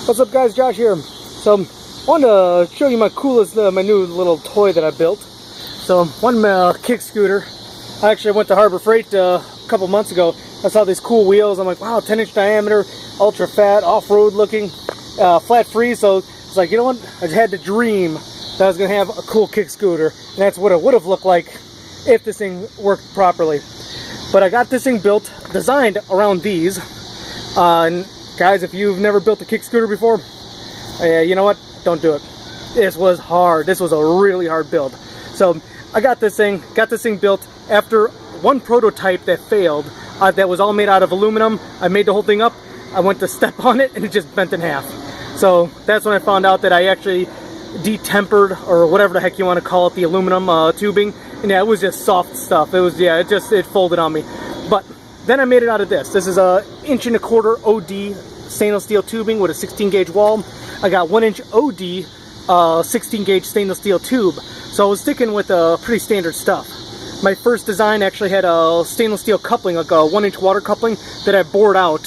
What's up, guys? Josh here. So I wanted to show you my new little toy that I built. So one kick scooter. I actually went to Harbor Freight a couple months ago. I saw these cool wheels. I'm like, wow, 10-inch diameter, ultra fat, off-road looking, flat free. So it's like, you know what? I just had to dream that I was gonna have a cool kick scooter, and that's what it would have looked like if this thing worked properly. But I got this thing built, designed around these. And guys, if you've never built a kick scooter before, you know what? Don't do it. This was hard. This was a really hard build. So I got this thing built after one prototype that failed. That was all made out of aluminum. I made the whole thing up. I went to step on it and it just bent in half. So that's when I found out that I actually detempered, or whatever the heck you want to call it, the aluminum tubing. And yeah, it was just soft stuff. It was, yeah, it folded on me. But then I made it out of this. This is a 1.25" OD stainless steel tubing with a 16 gauge wall. I got 1-inch OD 16 gauge stainless steel tube. So I was sticking with pretty standard stuff. My first design actually had a stainless steel coupling, like a 1-inch water coupling that I bored out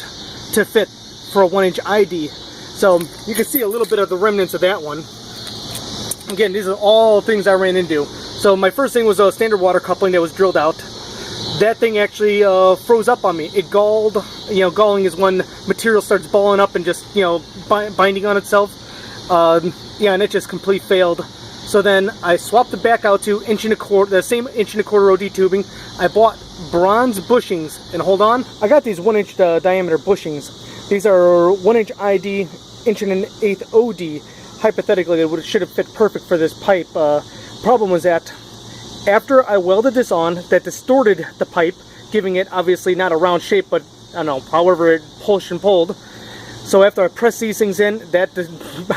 to fit for a 1-inch ID. So you can see a little bit of the remnants of that one. Again, these are all things I ran into. So my first thing was a standard water coupling that was drilled out. That thing actually froze up on me. It galled. You know, galling is when material starts balling up and just, you know, binding on itself. Yeah, and it just completely failed. So then I swapped it back out to the same 1.25" OD tubing. I bought bronze bushings, and hold on, I got these 1-inch diameter bushings. These are 1-inch ID, 1.125" OD. Hypothetically, it should have fit perfect for this pipe. Problem was that after I welded this on, that distorted the pipe, giving it obviously not a round shape, but I don't know, however it pushed and pulled. So after I pressed these things in, that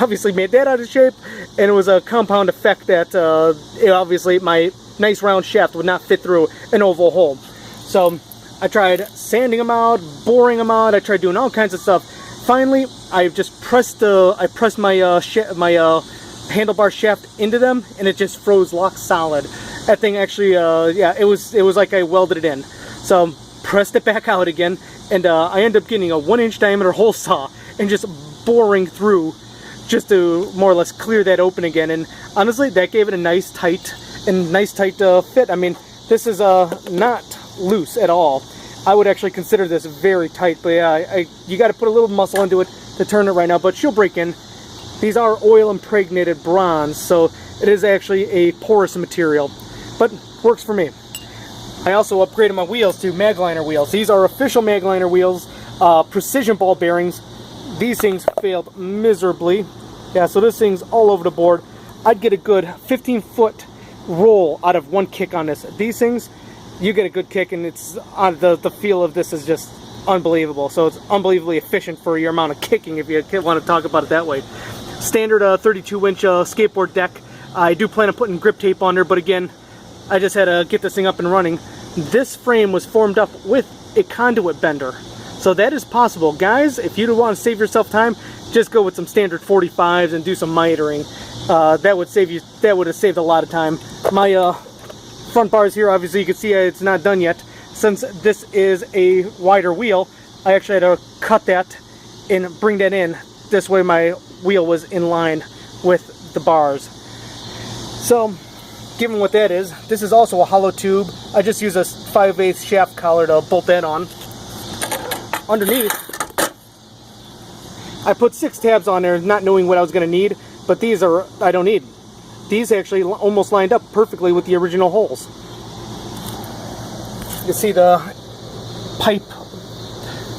obviously made that out of shape, and it was a compound effect that obviously my nice round shaft would not fit through an oval hole. So I tried sanding them out, boring them out, I tried doing all kinds of stuff. Finally, I just pressed my handlebar shaft into them, and it just froze lock solid. That thing actually, yeah, it was like I welded it in. So pressed it back out again, and I ended up getting a 1-inch diameter hole saw and just boring through just to more or less clear that open again. And honestly, that gave it a nice tight fit. I mean, this is not loose at all. I would actually consider this very tight, but yeah, you got to put a little muscle into it to turn it right now, but she'll break in. These are oil impregnated bronze, so it is actually a porous material, but works for me. I also upgraded my wheels to Magliner wheels. These are official Magliner wheels, precision ball bearings. These things failed miserably. Yeah, so this thing's all over the board. I'd get a good 15-foot roll out of one kick on this. These things, you get a good kick, and it's the feel of this is just unbelievable. So it's unbelievably efficient for your amount of kicking, if you want to talk about it that way. Standard 32-inch skateboard deck. I do plan on putting grip tape on there, but again, I just had to get this thing up and running. This frame was formed up with a conduit bender, so that is possible. Guys, if you want to save yourself time, just go with some standard 45s and do some mitering. That would have saved a lot of time. My front bars here, obviously you can see it's not done yet. Since this is a wider wheel, I actually had to cut that and bring that in. This way my wheel was in line with the bars. So, given what that is, this is also a hollow tube. I just use a 5/8 shaft collar to bolt that on. Underneath, I put 6 tabs on there, not knowing what I was going to need, but these I don't need. These actually almost lined up perfectly with the original holes. You can see the pipe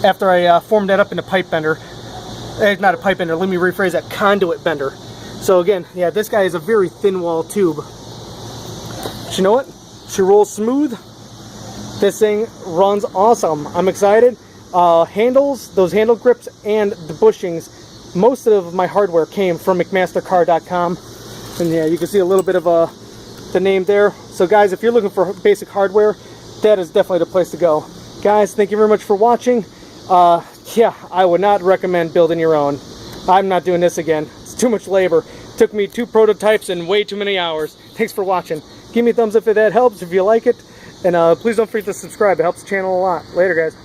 after I formed that up in a pipe bender. Not a pipe bender, let me rephrase that, conduit bender. So again, yeah, this guy is a very thin wall tube. But you know what? She rolls smooth. This thing runs awesome. I'm excited. Handles, those handle grips, and the bushings. Most of my hardware came from McMastercar.com. And yeah, you can see a little bit of the name there. So guys, if you're looking for basic hardware, that is definitely the place to go. Guys, thank you very much for watching. Yeah, I would not recommend building your own. I'm not doing this again. It's too much labor. It took me 2 prototypes and way too many hours. Thanks for watching. Give me a thumbs up if that helps, if you like it. And please don't forget to subscribe. It helps the channel a lot. Later, guys.